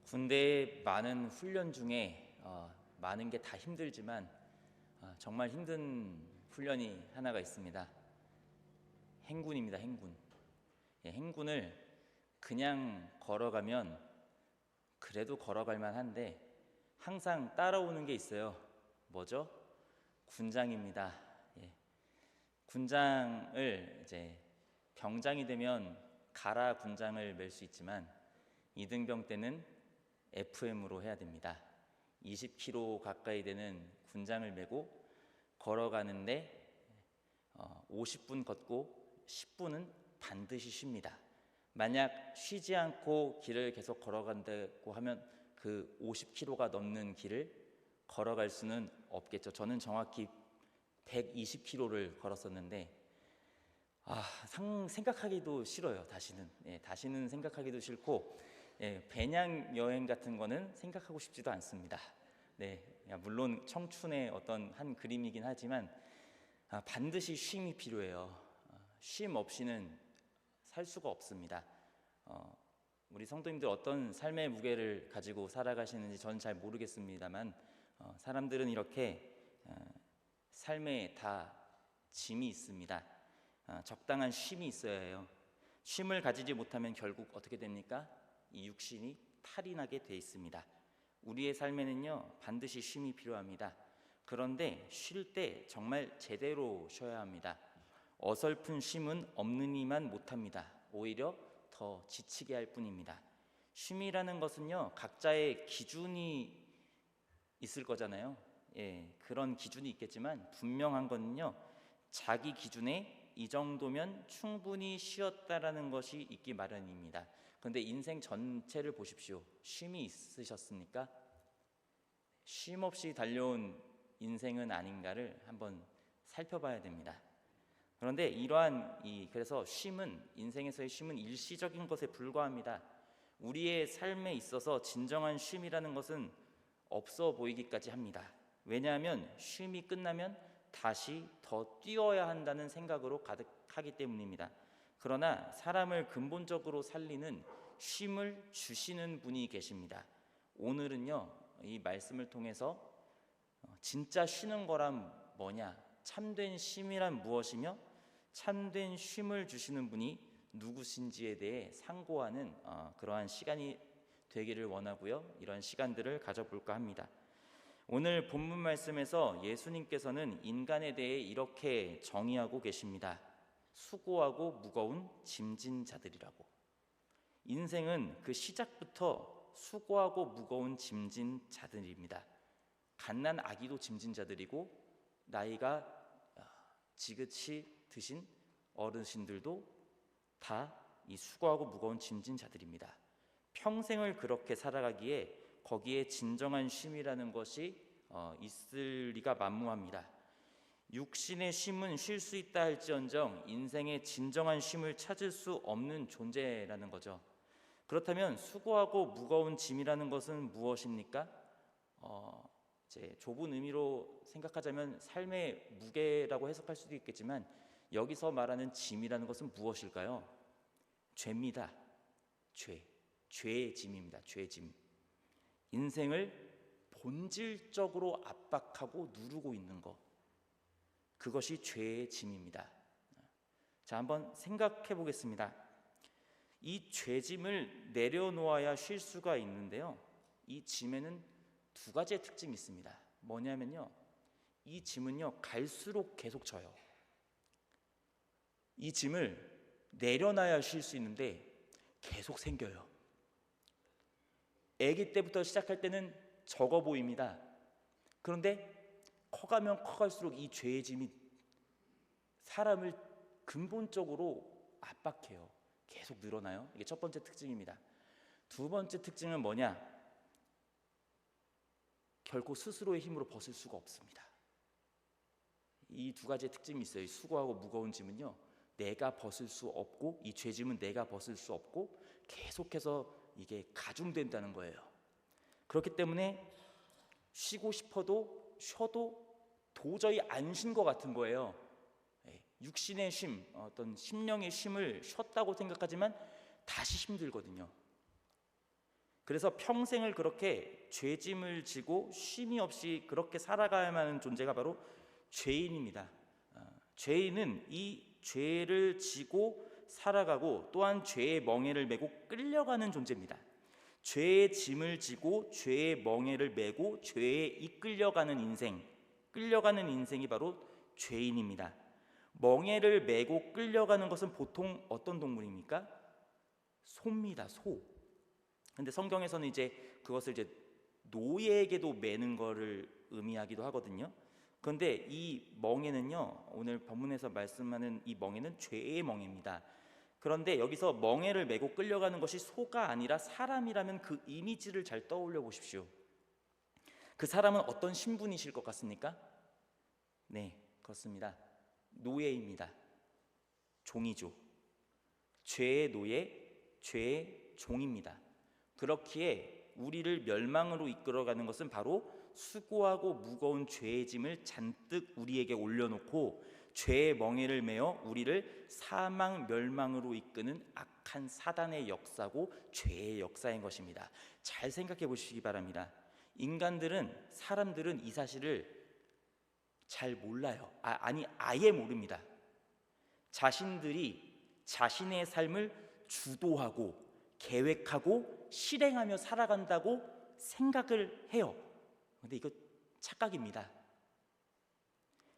군대의 많은 훈련 중에 많은 게 다 힘들지만 정말 힘든 훈련이 하나가 있습니다. 행군입니다. 행군. 행군을 그냥 걸어가면 그래도 걸어갈 만한데 항상 따라오는 게 있어요. 뭐죠? 군장입니다. 군장을 이제 병장이 되면 가라 군장을 멜 수 있지만 이등병 때는 FM으로 해야 됩니다. 20km 가까이 되는 군장을 메고 걸어가는데 50분 걷고 10분은 반드시 쉽니다. 만약 쉬지 않고 길을 계속 걸어간다고 하면 그 50km가 넘는 길을 걸어갈 수는 없겠죠. 저는 정확히 120km를 걸었었는데 생각하기도 싫어요. 다시는 생각하기도 싫고 배낭 여행 같은 거는 생각하고 싶지도 않습니다. 물론 청춘의 어떤 한 그림이긴 하지만 반드시 쉼이 필요해요. 쉼 없이는 살 수가 없습니다. 우리 성도님들 어떤 삶의 무게를 가지고 살아가시는지 저는 잘 모르겠습니다만 사람들은 이렇게 삶에 다 짐이 있습니다. 적당한 쉼이 있어야 해요. 쉼을 가지지 못하면 결국 어떻게 됩니까? 이 육신이 탈이 나게 돼 있습니다. 우리의 삶에는요 반드시 쉼이 필요합니다. 그런데 쉴 때 정말 제대로 쉬어야 합니다. 어설픈 쉼은 없는 이만 못합니다. 오히려 더 지치게 할 뿐입니다. 쉼이라는 것은요 각자의 기준이 있을 거잖아요. 그런 기준이 있겠지만 분명한 거는요 자기 기준에 이 정도면 충분히 쉬었다라는 것이 있기 마련입니다. 그런데 인생 전체를 보십시오. 쉼이 있으셨습니까? 쉼 없이 달려온 인생은 아닌가를 한번 살펴봐야 됩니다. 그런데 그래서 인생에서의 쉼은 일시적인 것에 불과합니다. 우리의 삶에 있어서 진정한 쉼이라는 것은 없어 보이기까지 합니다. 왜냐하면 쉼이 끝나면 다시 더 뛰어야 한다는 생각으로 가득하기 때문입니다. 그러나 사람을 근본적으로 살리는 쉼을 주시는 분이 계십니다. 오늘은요 이 말씀을 통해서 진짜 쉬는 거란 뭐냐, 참된 쉼이란 무엇이며 참된 쉼을 주시는 분이 누구신지에 대해 상고하는 그러한 시간이 되기를 원하고요. 이런 시간들을 가져볼까 합니다. 오늘 본문 말씀에서 예수님께서는 인간에 대해 이렇게 정의하고 계십니다. 수고하고 무거운 짐진 자들이라고. 인생은 그 시작부터 수고하고 무거운 짐진 자들입니다. 갓난 아기도 짐진 자들이고 나이가 지긋이 드신 어르신들도 다 이 수고하고 무거운 짐진 자들입니다. 평생을 그렇게 살아가기에 거기에 진정한 쉼이라는 것이 있을 리가 만무합니다. 육신의 쉼은 쉴 수 있다 할지언정 인생의 진정한 쉼을 찾을 수 없는 존재라는 거죠. 그렇다면 수고하고 무거운 짐이라는 것은 무엇입니까? 이제 좁은 의미로 생각하자면 삶의 무게라고 해석할 수도 있겠지만 여기서 말하는 짐이라는 것은 무엇일까요? 죄입니다. 죄의 짐입니다. 죄의 짐. 인생을 본질적으로 압박하고 누르고 있는 것, 그것이 죄의 짐입니다. 자, 한번 생각해 보겠습니다. 이 죄짐을 내려놓아야 쉴 수가 있는데요, 이 짐에는 두 가지의 특징이 있습니다. 뭐냐면요, 이 짐은요 갈수록 계속 져요. 이 짐을 내려놔야 쉴 수 있는데 계속 생겨요. 아기 때부터 시작할 때는 적어 보입니다. 그런데 커가면 커갈수록 이 죄의 짐이 사람을 근본적으로 압박해요. 계속 늘어나요. 이게 첫 번째 특징입니다. 두 번째 특징은 뭐냐? 결코 스스로의 힘으로 벗을 수가 없습니다. 이 두 가지의 특징이 있어요. 이 수고하고 무거운 짐은요, 내가 벗을 수 없고, 이 죄짐은 내가 벗을 수 없고 계속해서 이게 가중된다는 거예요. 그렇기 때문에 쉬고 싶어도 쉬어도 도저히 안 쉰 것 같은 거예요. 육신의 쉼, 어떤 심령의 쉼을 쉬었다고 생각하지만 다시 힘들거든요. 그래서 평생을 그렇게 죄짐을 지고 쉼이 없이 그렇게 살아가야만 하는 존재가 바로 죄인입니다. 죄인은 이 죄를 지고 살아가고 또한 죄의 멍에를 메고 끌려가는 존재입니다. 죄의 짐을 지고 죄의 멍에를 메고 죄에 이끌려가는 인생, 끌려가는 인생이 바로 죄인입니다. 멍에를 메고 끌려가는 것은 보통 어떤 동물입니까? 소입니다. 소. 근데 성경에서는 이제 그것을 이제 노예에게도 매는 거를 의미하기도 하거든요. 그런데 이 멍에는요, 오늘 본문에서 말씀하는 이 멍에는 죄의 멍에입니다. 그런데 여기서 멍에를 메고 끌려가는 것이 소가 아니라 사람이라면 그 이미지를 잘 떠올려 보십시오. 그 사람은 어떤 신분이실 것 같습니까? 네, 그렇습니다. 노예입니다. 종이죠. 죄의 노예, 죄의 종입니다. 그렇기에 우리를 멸망으로 이끌어가는 것은 바로 수고하고 무거운 죄의 짐을 잔뜩 우리에게 올려놓고 죄의 멍에를 메어 우리를 사망 멸망으로 이끄는 악한 사단의 역사고 죄의 역사인 것입니다. 잘 생각해 보시기 바랍니다. 사람들은 이 사실을 잘 몰라요. 아예 모릅니다. 자신들이 자신의 삶을 주도하고 계획하고 실행하며 살아간다고 생각을 해요. 근데 이거 착각입니다.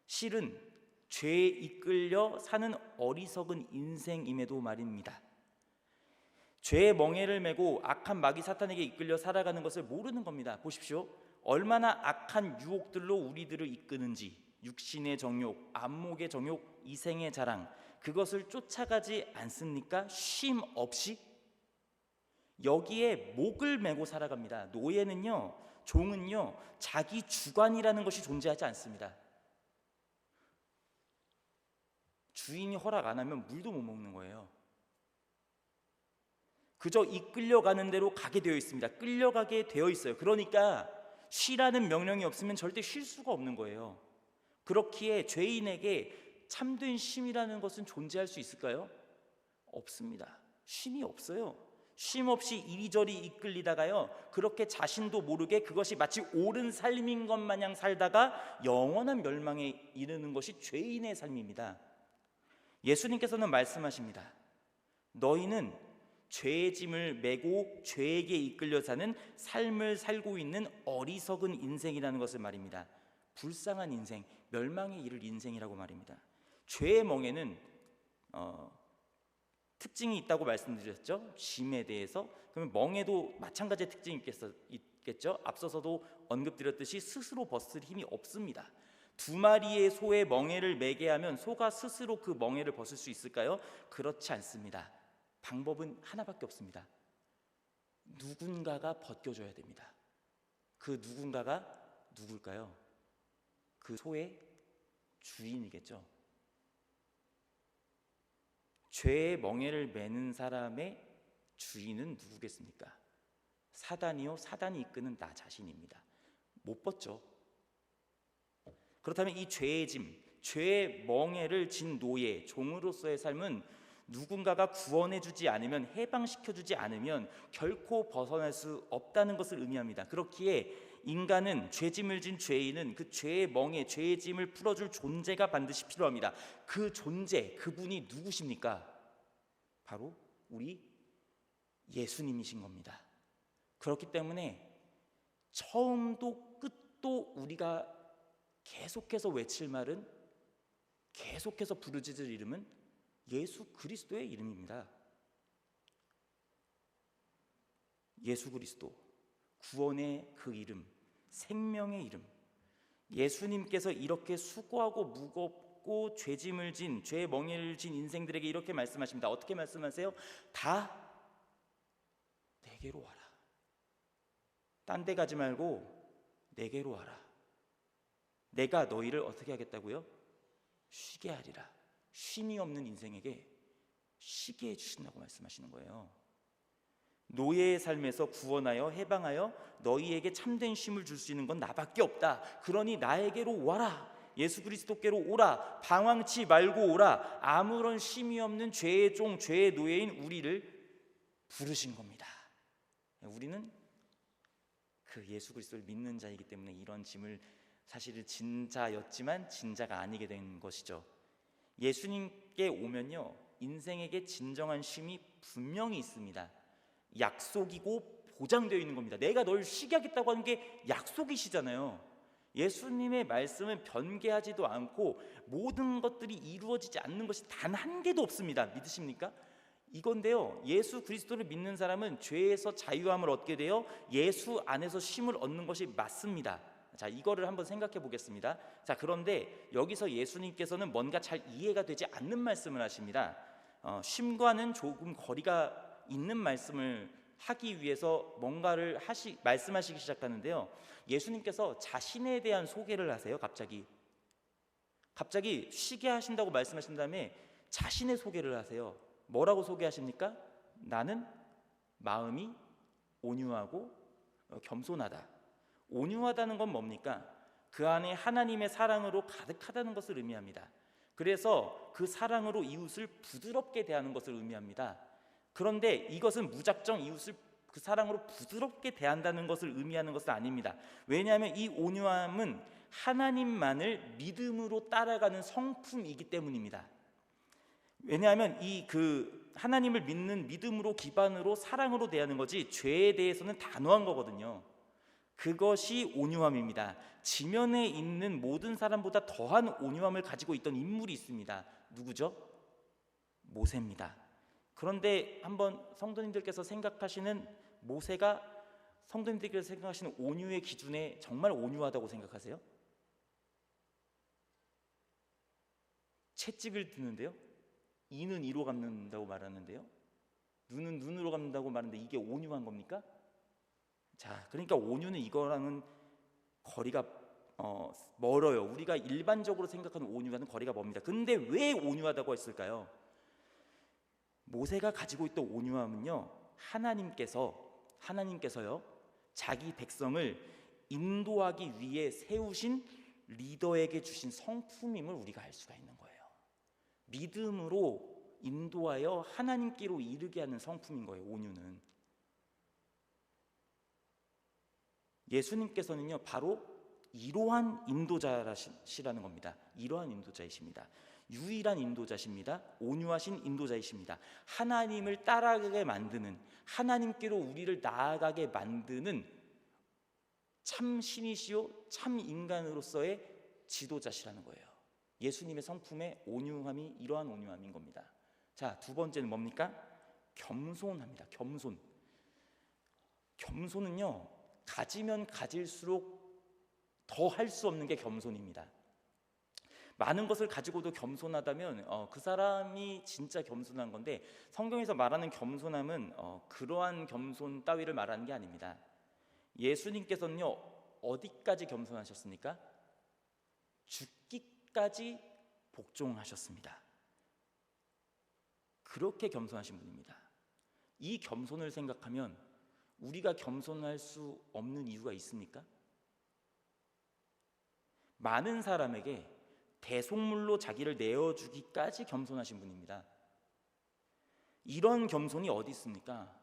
실은 죄에 이끌려 사는 어리석은 인생임에도 말입니다. 죄의 멍에를 메고 악한 마귀 사탄에게 이끌려 살아가는 것을 모르는 겁니다. 보십시오. 얼마나 악한 유혹들로 우리들을 이끄는지, 육신의 정욕, 안목의 정욕, 이생의 자랑, 그것을 쫓아가지 않습니까? 쉼 없이 여기에 목을 메고 살아갑니다. 노예는요, 종은요, 자기 주관이라는 것이 존재하지 않습니다. 주인이 허락 안 하면 물도 못 먹는 거예요. 그저 이끌려가는 대로 가게 되어 있습니다. 끌려가게 되어 있어요. 그러니까 쉬라는 명령이 없으면 절대 쉴 수가 없는 거예요. 그렇기에 죄인에게 참된 쉼이라는 것은 존재할 수 있을까요? 없습니다. 쉼이 없어요. 쉼 없이 이리저리 이끌리다가요, 그렇게 자신도 모르게 그것이 마치 옳은 삶인 것 마냥 살다가 영원한 멸망에 이르는 것이 죄인의 삶입니다. 예수님께서는 말씀하십니다. 너희는 죄의 짐을 메고 죄에게 이끌려 사는 삶을 살고 있는 어리석은 인생이라는 것을 말입니다. 불쌍한 인생, 멸망에 이를 인생이라고 말입니다. 죄의 멍에는 특징이 있다고 말씀드렸죠. 짐에 대해서. 그러면 멍에도 마찬가지의 특징이 있겠죠. 앞서서도 언급드렸듯이 스스로 벗을 힘이 없습니다. 두 마리의 소의 멍에를 매게 하면 소가 스스로 그 멍에를 벗을 수 있을까요? 그렇지 않습니다. 방법은 하나밖에 없습니다. 누군가가 벗겨줘야 됩니다. 그 누군가가 누굴까요? 그 소의 주인이겠죠. 죄의 멍에를 매는 사람의 주인은 누구겠습니까? 사단이요, 사단이 이끄는 나 자신입니다. 못 벗죠. 그렇다면 이 죄의 짐, 죄의 멍에를 진 노예, 종으로서의 삶은 누군가가 구원해주지 않으면, 해방시켜주지 않으면 결코 벗어날 수 없다는 것을 의미합니다. 그렇기에 인간은, 죄짐을 진 죄인은 그 죄의 멍에, 죄의 짐을 풀어줄 존재가 반드시 필요합니다. 그 존재, 그분이 누구십니까? 바로 우리 예수님이신 겁니다. 그렇기 때문에 처음도 끝도 우리가 계속해서 외칠 말은, 계속해서 부르짖을 이름은 예수 그리스도의 이름입니다. 예수 그리스도, 구원의 그 이름, 생명의 이름. 예수님께서 이렇게 수고하고 무겁고 죄짐을 진, 죄의 멍에를 진 인생들에게 이렇게 말씀하십니다. 어떻게 말씀하세요? 다 내게로 와라. 딴 데 가지 말고 내게로 와라. 내가 너희를 어떻게 하겠다고요? 쉬게 하리라. 쉼이 없는 인생에게 쉬게 해주신다고 말씀하시는 거예요. 노예의 삶에서 구원하여 해방하여 너희에게 참된 쉼을 줄 수 있는 건 나밖에 없다. 그러니 나에게로 와라. 예수 그리스도께로 오라. 방황치 말고 오라. 아무런 쉼이 없는 죄의 종, 죄의 노예인 우리를 부르신 겁니다. 우리는 그 예수 그리스도를 믿는 자이기 때문에 이런 짐을 사실은 진자였지만 진자가 아니게 된 것이죠. 예수님께 오면요, 인생에게 진정한 쉼이 분명히 있습니다. 약속이고 보장되어 있는 겁니다. 내가 널 쉬게 하겠다고 하는 게 약속이시잖아요. 예수님의 말씀은 변개하지도 않고 모든 것들이 이루어지지 않는 것이 단 한 개도 없습니다. 믿으십니까? 이건데요, 예수 그리스도를 믿는 사람은 죄에서 자유함을 얻게 되어 예수 안에서 쉼을 얻는 것이 맞습니다. 자, 이거를 한번 생각해 보겠습니다. 자, 그런데 여기서 예수님께서는 뭔가 잘 이해가 되지 않는 말씀을 하십니다. 쉼과는 조금 거리가 있는 말씀을 하기 위해서 뭔가를 말씀하시기 시작하는데요, 예수님께서 자신에 대한 소개를 하세요. 갑자기 쉬게 하신다고 말씀하신 다음에 자신의 소개를 하세요. 뭐라고 소개하십니까? 나는 마음이 온유하고 겸손하다. 온유하다는 건 뭡니까? 그 안에 하나님의 사랑으로 가득하다는 것을 의미합니다. 그래서 그 사랑으로 이웃을 부드럽게 대하는 것을 의미합니다. 그런데 이것은 무작정 이웃을 그 사랑으로 부드럽게 대한다는 것을 의미하는 것은 아닙니다. 왜냐하면 이 온유함은 하나님만을 믿음으로 따라가는 성품이기 때문입니다. 왜냐하면 하나님을 믿는 믿음으로 기반으로 사랑으로 대하는 거지 죄에 대해서는 단호한 거거든요. 그것이 온유함입니다. 지면에 있는 모든 사람보다 더한 온유함을 가지고 있던 인물이 있습니다. 누구죠? 모세입니다. 그런데 한번 성도님들께서 생각하시는 모세가 성도님들께서 생각하시는 온유의 기준에 정말 온유하다고 생각하세요? 채찍을 드는데요, 이는 이로 갚는다고 말하는데요, 눈은 눈으로 갚는다고 말하는데 이게 온유한 겁니까? 자, 그러니까 온유는 이거랑은 거리가 멀어요. 우리가 일반적으로 생각하는 온유와는 거리가 멉니다. 근데 왜 온유하다고 했을까요? 모세가 가지고 있던 온유함은요, 하나님께서요 자기 백성을 인도하기 위해 세우신 리더에게 주신 성품임을 우리가 알 수가 있는 거예요. 믿음으로 인도하여 하나님께로 이르게 하는 성품인 거예요, 온유는. 예수님께서는요 바로 이러한 인도자시라는 겁니다. 이러한 인도자이십니다. 유일한 인도자십니다. 온유하신 인도자이십니다. 하나님을 따라가게 만드는, 하나님께로 우리를 나아가게 만드는 참 신이시요 참 인간으로서의 지도자시라는 거예요. 예수님의 성품의 온유함이 이러한 온유함인 겁니다. 자, 두 번째는 뭡니까? 겸손합니다. 겸손은요 가지면 가질수록 더 할 수 없는 게 겸손입니다. 많은 것을 가지고도 겸손하다면 그 사람이 진짜 겸손한 건데, 성경에서 말하는 겸손함은 그러한 겸손 따위를 말하는 게 아닙니다. 예수님께서는요 어디까지 겸손하셨습니까? 죽기까지 복종하셨습니다. 그렇게 겸손하신 분입니다. 이 겸손을 생각하면 우리가 겸손할 수 없는 이유가 있습니까? 많은 사람에게 대속물로 자기를 내어주기까지 겸손하신 분입니다. 이런 겸손이 어디 있습니까?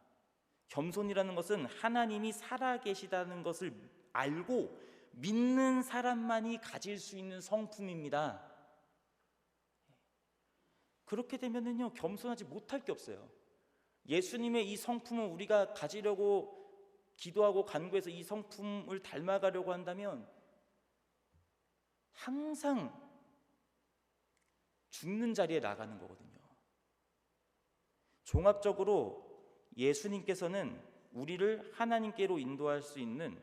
겸손이라는 것은 하나님이 살아계시다는 것을 알고 믿는 사람만이 가질 수 있는 성품입니다. 그렇게 되면은요 겸손하지 못할 게 없어요. 예수님의 이 성품을 우리가 가지려고 기도하고 간구해서 이 성품을 닮아가려고 한다면 항상 죽는 자리에 나가는 거거든요. 종합적으로 예수님께서는 우리를 하나님께로 인도할 수 있는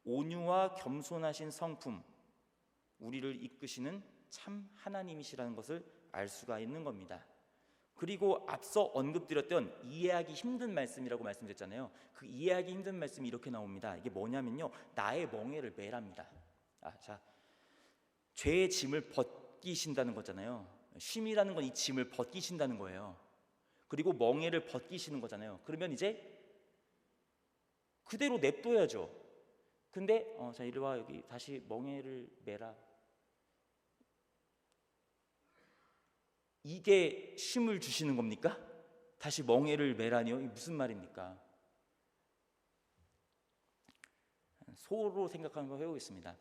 온유와 겸손하신 성품, 우리를 이끄시는 참 하나님이시라는 것을 알 수가 있는 겁니다. 그리고 앞서 언급드렸던 이해하기 힘든 말씀이라고 말씀드렸잖아요. 그 이해하기 힘든 말씀이 이렇게 나옵니다. 이게 뭐냐면요, 나의 멍에를 매랍니다. 자, 죄의 짐을 벗기신다는 거잖아요. 쉼이라는 건 이 짐을 벗기신다는 거예요. 그리고 멍에를 벗기시는 거잖아요. 그러면 이제 그대로 냅둬야죠. 근데 자, 이리 와, 여기 다시 멍에를 매라. 이게 쉼을 주시는 겁니까? 다시 멍에를 매라니요? 이게 무슨 말입니까? 소로 생각하는 걸 해보겠습니다.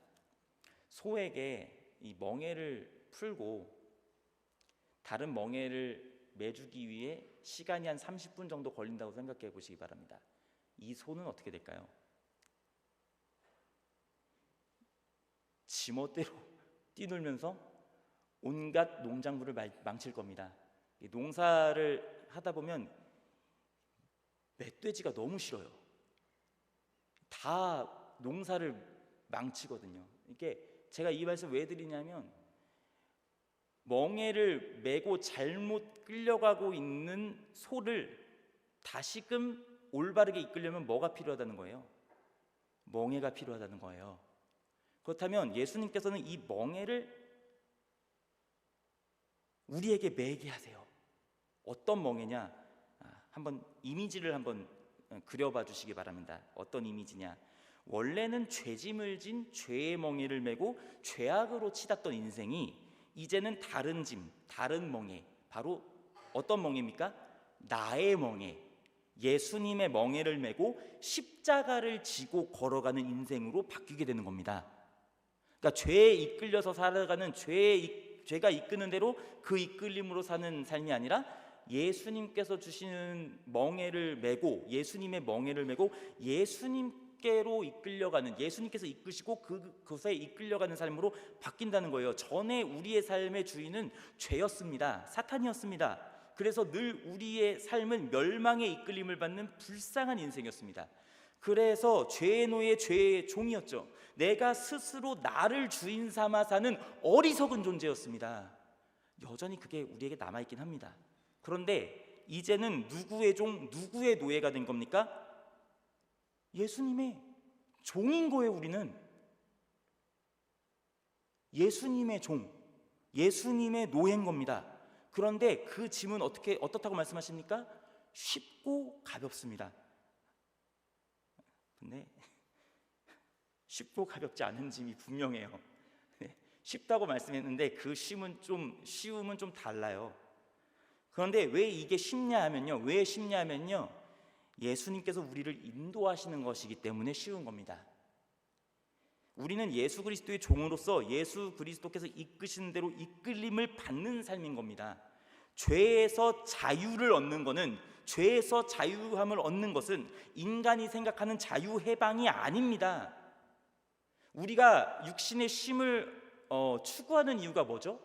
소에게 이 멍에를 풀고 다른 멍에를 매주기 위해 시간이 한 30분 정도 걸린다고 생각해 보시기 바랍니다. 이 소는 어떻게 될까요? 지멋대로 뛰놀면서 온갖 농작물을 망칠 겁니다. 농사를 하다 보면 멧돼지가 너무 싫어요. 다 농사를 망치거든요. 이게 제가 이 말씀 왜 드리냐면, 멍에를 메고 잘못 끌려가고 있는 소를 다시금 올바르게 이끌려면 뭐가 필요하다는 거예요? 멍에가 필요하다는 거예요. 그렇다면 예수님께서는 이 멍에를 우리에게 매게 하세요. 어떤 멍에냐? 한번 이미지를 한번 그려봐 주시기 바랍니다. 어떤 이미지냐? 원래는 죄짐을 진 죄의 멍에를 메고 죄악으로 치닫던 인생이 이제는 다른 짐, 다른 멍에, 바로 어떤 멍에입니까? 나의 멍에, 예수님의 멍에를 메고 십자가를 지고 걸어가는 인생으로 바뀌게 되는 겁니다. 그러니까 죄에 이끌려서 살아가는 죄가 이끄는 대로 그 이끌림으로 사는 삶이 아니라 예수님께서 주시는 멍에를 메고, 예수님의 멍에를 메고 예수님께로 이끌려가는, 예수님께서 이끄시고 그곳에 이끌려가는 삶으로 바뀐다는 거예요. 전에 우리의 삶의 주인은 죄였습니다. 사탄이었습니다. 그래서 늘 우리의 삶은 멸망의 이끌림을 받는 불쌍한 인생이었습니다. 그래서 죄의 노예, 죄의 종이었죠. 내가 스스로 나를 주인 삼아 사는 어리석은 존재였습니다. 여전히 그게 우리에게 남아있긴 합니다. 그런데 이제는 누구의 종, 누구의 노예가 된 겁니까? 예수님의 종인 거예요. 우리는 예수님의 종, 예수님의 노예인 겁니다. 그런데 그 짐은 어떻다고 말씀하십니까? 쉽고 가볍습니다. 근데 쉽고 가볍지 않은 짐이 분명해요. 쉽다고 말씀했는데 그 쉬움은 좀 달라요. 그런데 왜 이게 왜 쉽냐면요, 예수님께서 우리를 인도하시는 것이기 때문에 쉬운 겁니다. 우리는 예수 그리스도의 종으로서 예수 그리스도께서 이끄시는 대로 이끌림을 받는 삶인 겁니다. 죄에서 자유를 얻는 것은, 죄에서 자유함을 얻는 것은 인간이 생각하는 자유 해방이 아닙니다. 우리가 육신의 쉼을 추구하는 이유가 뭐죠?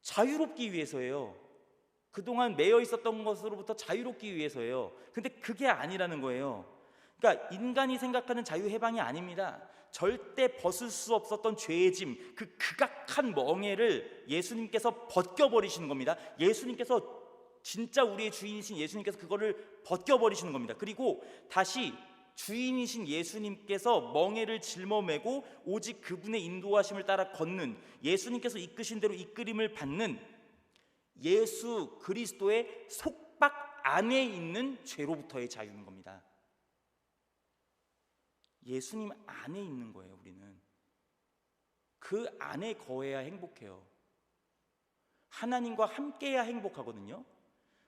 자유롭기 위해서예요. 그동안 매여 있었던 것으로부터 자유롭기 위해서예요. 근데 그게 아니라는 거예요. 그러니까 인간이 생각하는 자유 해방이 아닙니다. 절대 벗을 수 없었던 죄의 짐, 그 극악한 멍에를 예수님께서 벗겨버리시는 겁니다. 예수님께서, 진짜 우리의 주인이신 예수님께서 그거를 벗겨버리시는 겁니다. 그리고 다시 주인이신 예수님께서 멍에를 짊어매고 오직 그분의 인도하심을 따라 걷는, 예수님께서 이끄신 대로 이끌림을 받는 예수 그리스도의 속박 안에 있는 죄로부터의 자유인 겁니다. 예수님 안에 있는 거예요. 우리는 그 안에 거해야 행복해요. 하나님과 함께해야 행복하거든요.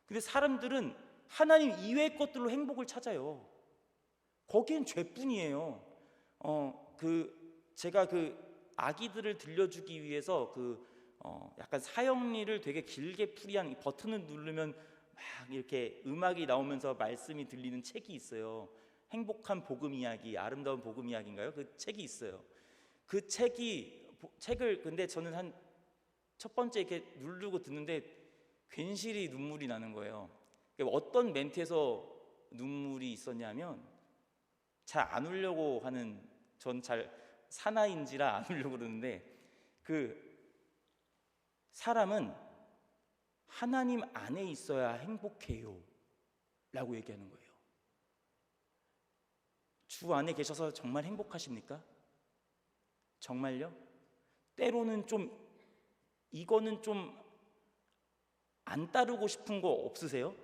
근데 사람들은 하나님 이외의 것들로 행복을 찾아요. 거기엔 죄뿐이에요. 제가 아기들을 들려주기 위해서 약간 사형리를 되게 길게 풀이한, 버튼을 누르면 막 이렇게 음악이 나오면서 말씀이 들리는 책이 있어요. 행복한 복음 이야기, 아름다운 복음 이야기인가요? 그 책이 있어요. 그 책을 근데 저는 한 첫 번째 이렇게 누르고 듣는데 괜시리 눈물이 나는 거예요. 어떤 멘트에서 눈물이 있었냐면, 잘 안 울려고 하는, 전 잘 사나이인지라 안 울려고 그러는데, 사람은 하나님 안에 있어야 행복해요 라고 얘기하는 거예요. 주 안에 계셔서 정말 행복하십니까? 정말요? 때로는 이거는 좀 안 따르고 싶은 거 없으세요?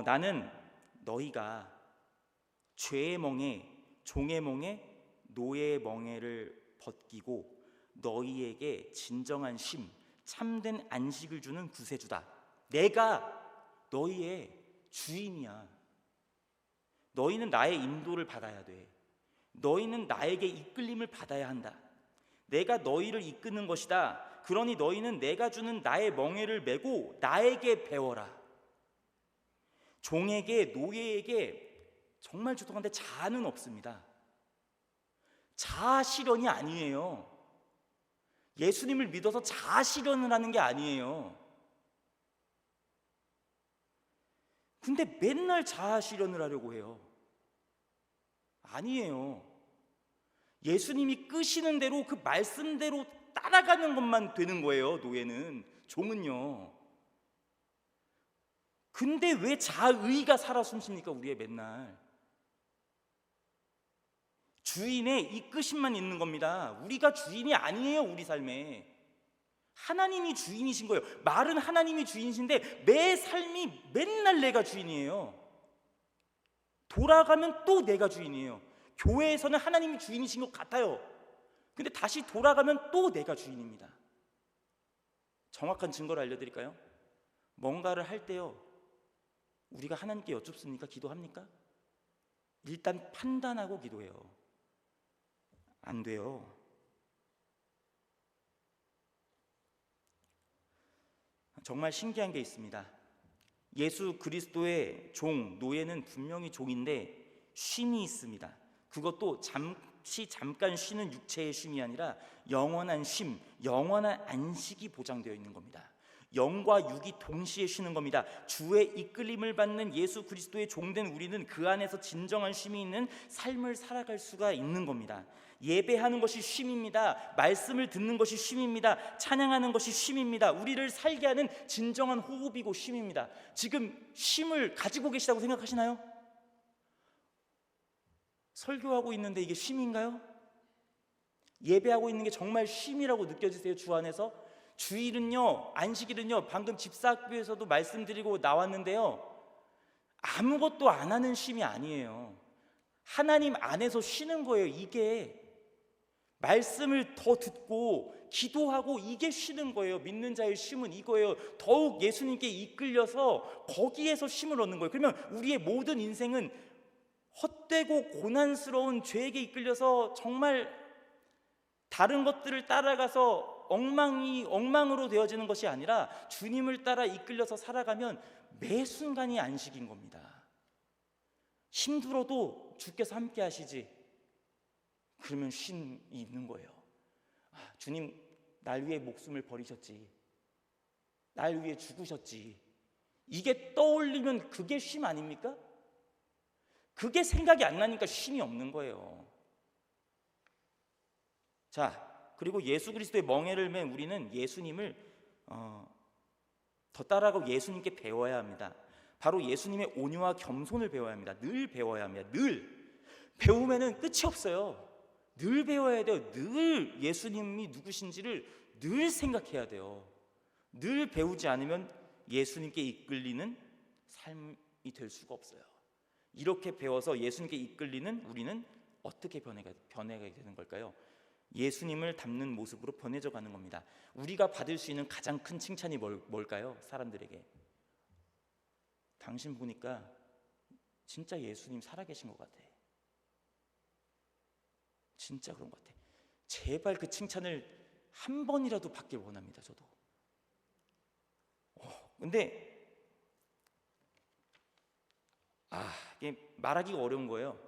나는 너희가 죄의 멍에, 종의 멍에, 노예의 멍에를 벗기고 너희에게 진정한 쉼, 참된 안식을 주는 구세주다. 내가 너희의 주인이야. 너희는 나의 인도를 받아야 돼. 너희는 나에게 이끌림을 받아야 한다. 내가 너희를 이끄는 것이다. 그러니 너희는 내가 주는 나의 멍에를 메고 나에게 배워라. 종에게, 노예에게 정말 죄송한데 자아는 없습니다. 자아 실현이 아니에요. 예수님을 믿어서 자아 실현을 하는 게 아니에요. 근데 맨날 자아 실현을 하려고 해요. 아니에요. 예수님이 끄시는 대로 그 말씀대로 따라가는 것만 되는 거예요. 노예는, 종은요. 근데 왜 자의가 살아 숨쉽니까? 우리의 맨날 주인의 이끄심만 있는 겁니다. 우리가 주인이 아니에요. 우리 삶에 하나님이 주인이신 거예요. 말은 하나님이 주인이신데 내 삶이 맨날 내가 주인이에요. 돌아가면 또 내가 주인이에요. 교회에서는 하나님이 주인이신 것 같아요. 근데 다시 돌아가면 또 내가 주인입니다. 정확한 증거를 알려드릴까요? 뭔가를 할 때요, 우리가 하나님께 여쭙습니까? 기도합니까? 일단 판단하고 기도해요. 안 돼요. 정말 신기한 게 있습니다. 예수 그리스도의 종, 노예는 분명히 종인데 쉼이 있습니다. 그것도 잠깐 쉬는 육체의 쉼이 아니라 영원한 쉼, 영원한 안식이 보장되어 있는 겁니다. 영과 육이 동시에 쉬는 겁니다. 주의 이끌림을 받는 예수 그리스도의 종된 우리는 그 안에서 진정한 쉼이 있는 삶을 살아갈 수가 있는 겁니다. 예배하는 것이 쉼입니다. 말씀을 듣는 것이 쉼입니다. 찬양하는 것이 쉼입니다. 우리를 살게 하는 진정한 호흡이고 쉼입니다. 지금 쉼을 가지고 계시다고 생각하시나요? 설교하고 있는데 이게 쉼인가요? 예배하고 있는 게 정말 쉼이라고 느껴지세요? 주 안에서? 주일은요, 안식일은요, 방금 집사학교에서도 말씀드리고 나왔는데요, 아무것도 안 하는 쉼이 아니에요. 하나님 안에서 쉬는 거예요. 이게 말씀을 더 듣고 기도하고 이게 쉬는 거예요. 믿는 자의 쉼은 이거예요. 더욱 예수님께 이끌려서 거기에서 쉼을 얻는 거예요. 그러면 우리의 모든 인생은 헛되고 고난스러운 죄에게 이끌려서 정말 다른 것들을 따라가서 엉망으로 되어지는 것이 아니라 주님을 따라 이끌려서 살아가면 매 순간이 안식인 겁니다. 힘들어도 주께서 함께 하시지. 그러면 쉼이 있는 거예요. 주님, 날 위해 목숨을 버리셨지. 날 위해 죽으셨지. 이게 떠올리면 그게 쉼 아닙니까? 그게 생각이 안 나니까 쉼이 없는 거예요. 자, 그리고 예수 그리스도의 멍에를 맨 우리는 예수님을 더 따라가고 예수님께 배워야 합니다. 바로 예수님의 온유와 겸손을 배워야 합니다. 늘 배워야 합니다. 늘 배우면은 끝이 없어요. 늘 배워야 돼요. 늘 예수님이 누구신지를 늘 생각해야 돼요. 늘 배우지 않으면 예수님께 이끌리는 삶이 될 수가 없어요. 이렇게 배워서 예수님께 이끌리는 우리는 어떻게 변해가게 되는 걸까요? 예수님을 닮는 모습으로 변해져 가는 겁니다. 우리가 받을 수 있는 가장 큰 칭찬이 뭘까요? 사람들에게, 당신 보니까 진짜 예수님 살아계신 것 같아. 진짜 그런 것 같아. 제발 그 칭찬을 한 번이라도 받길 원합니다. 저도. 근데 이게 말하기가 어려운 거예요.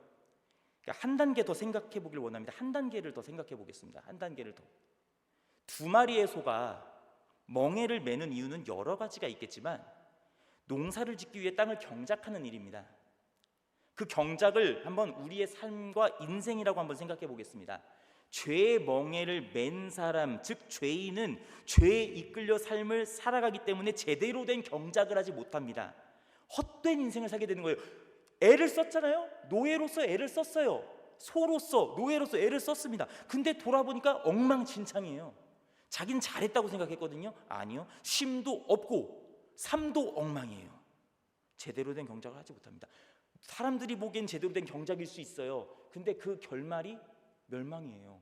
그러니까 한 단계 더 생각해 보길 원합니다. 한 단계를 더 생각해 보겠습니다. 한 단계를 더. 두 마리의 소가 멍에를 매는 이유는 여러 가지가 있겠지만 농사를 짓기 위해 땅을 경작하는 일입니다. 그 경작을 한번 우리의 삶과 인생이라고 한번 생각해 보겠습니다. 죄의 멍에를 맨 사람, 즉 죄인은 죄에 이끌려 삶을 살아가기 때문에 제대로 된 경작을 하지 못합니다. 헛된 인생을 살게 되는 거예요. 애를 썼잖아요. 노예로서 애를 썼어요. 소로서, 노예로서 애를 썼습니다. 근데 돌아보니까 엉망진창이에요. 자기는 잘했다고 생각했거든요. 아니요. 쉼도 없고 삶도 엉망이에요. 제대로 된 경작을 하지 못합니다. 사람들이 보기엔 제대로 된 경작일 수 있어요. 근데 그 결말이 멸망이에요.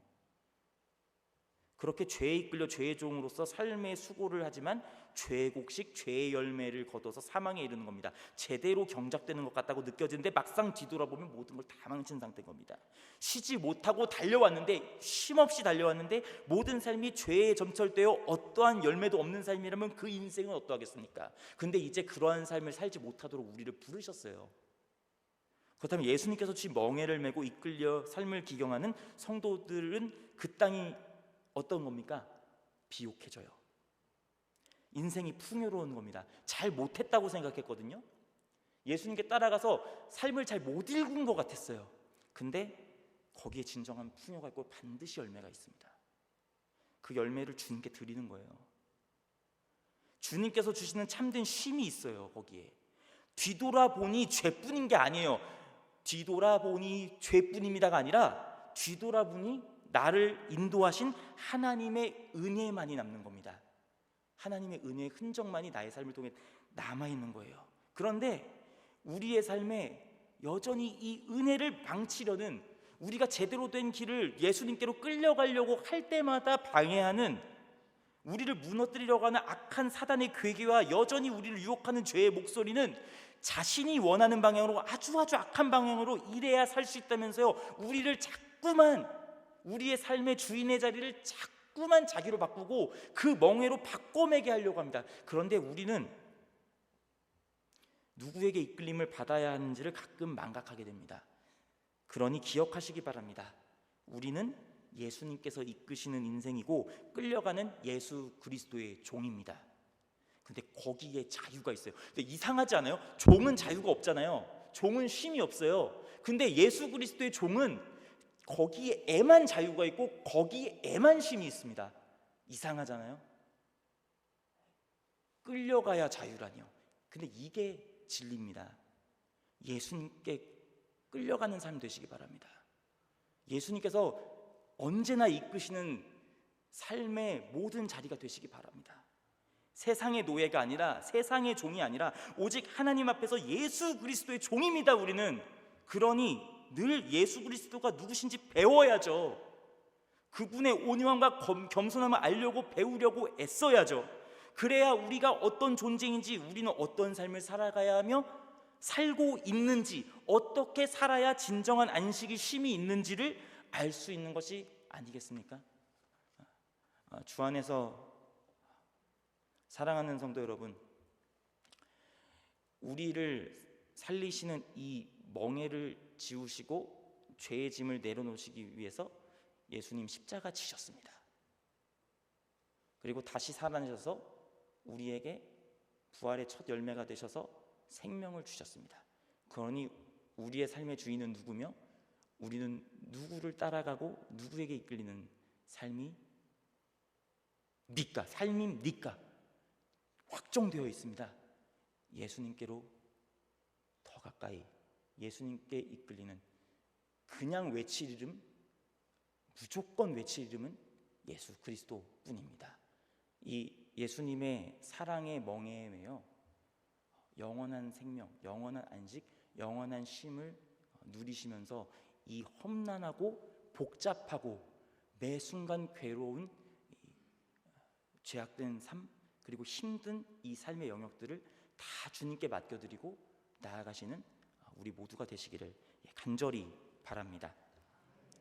그렇게 죄에 이끌려 죄의 종으로서 삶의 수고를 하지만 죄의 곡식, 죄의 열매를 거둬서 사망에 이르는 겁니다. 제대로 경작되는 것 같다고 느껴지는데 막상 뒤돌아보면 모든 걸 다 망친 상태인 겁니다. 쉬지 못하고 달려왔는데, 쉼없이 달려왔는데 모든 삶이 죄에 점철되어 어떠한 열매도 없는 삶이라면 그 인생은 어떠하겠습니까? 근데 이제 그러한 삶을 살지 못하도록 우리를 부르셨어요. 그렇다면 예수님께서 주신 멍에를 메고 이끌려 삶을 기경하는 성도들은 그 땅이 어떤 겁니까? 비옥해져요. 인생이 풍요로운 겁니다. 잘 못했다고 생각했거든요. 예수님께 따라가서 삶을 잘 못 읽은 것 같았어요. 근데 거기에 진정한 풍요가 있고 반드시 열매가 있습니다. 그 열매를 주님께 드리는 거예요. 주님께서 주시는 참된 쉼이 있어요. 거기에 뒤돌아보니 죄뿐인 게 아니에요. 뒤돌아보니 죄뿐입니다가 아니라 뒤돌아보니 나를 인도하신 하나님의 은혜만이 남는 겁니다. 하나님의 은혜의 흔적만이 나의 삶을 통해 남아있는 거예요. 그런데 우리의 삶에 여전히 이 은혜를 망치려는, 우리가 제대로 된 길을 예수님께로 끌려가려고 할 때마다 방해하는, 우리를 무너뜨리려고 하는 악한 사단의 괴계와 여전히 우리를 유혹하는 죄의 목소리는 자신이 원하는 방향으로, 아주 악한 방향으로 이래야 살 수 있다면서요, 우리를 자꾸만, 우리의 삶의 주인의 자리를 자꾸만 자기로 바꾸고 그 멍에로 바꿔매게 하려고 합니다. 그런데 우리는 누구에게 이끌림을 받아야 하는지를 가끔 망각하게 됩니다. 그러니 기억하시기 바랍니다. 우리는 예수님께서 이끄시는 인생이고 끌려가는 예수 그리스도의 종입니다. 근데 거기에 자유가 있어요. 근데 이상하지 않아요? 종은 자유가 없잖아요. 종은 쉼이 없어요. 근데 예수 그리스도의 종은 거기에만 자유가 있고 거기에만 쉼이 있습니다. 이상하잖아요? 끌려가야 자유라니요. 근데 이게 진리입니다. 예수님께 끌려가는 삶 되시기 바랍니다. 예수님께서 언제나 이끄시는 삶의 모든 자리가 되시기 바랍니다. 세상의 노예가 아니라, 세상의 종이 아니라 오직 하나님 앞에서 예수 그리스도의 종입니다. 우리는. 그러니 늘 예수 그리스도가 누구신지 배워야죠. 그분의 온유함과 겸손함을 알려고 배우려고 애써야죠. 그래야 우리가 어떤 존재인지, 우리는 어떤 삶을 살아가야 하며 살고 있는지, 어떻게 살아야 진정한 안식이 쉼이 있는지를 알 수 있는 것이 아니겠습니까? 주 안에서 사랑하는 성도 여러분, 우리를 살리시는 이 멍에를 지우시고 죄의 짐을 내려놓으시기 위해서 예수님 십자가 지셨습니다. 그리고 다시 살아나셔서 우리에게 부활의 첫 열매가 되셔서 생명을 주셨습니다. 그러니 우리의 삶의 주인은 누구며 우리는 누구를 따라가고 누구에게 이끌리는 삶입니까? 확정되어 있습니다. 예수님께로 더 가까이, 예수님께 이끌리는, 그냥 외칠 이름, 무조건 외칠 이름은 예수 그리스도뿐입니다. 이 예수님의 사랑의 멍에에 매여 영원한 생명, 영원한 안식, 영원한 쉼을 누리시면서 이 험난하고 복잡하고 매 순간 괴로운 죄악된 삶, 그리고 힘든 이 삶의 영역들을 다 주님께 맡겨드리고 나아가시는 우리 모두가 되시기를 간절히 바랍니다.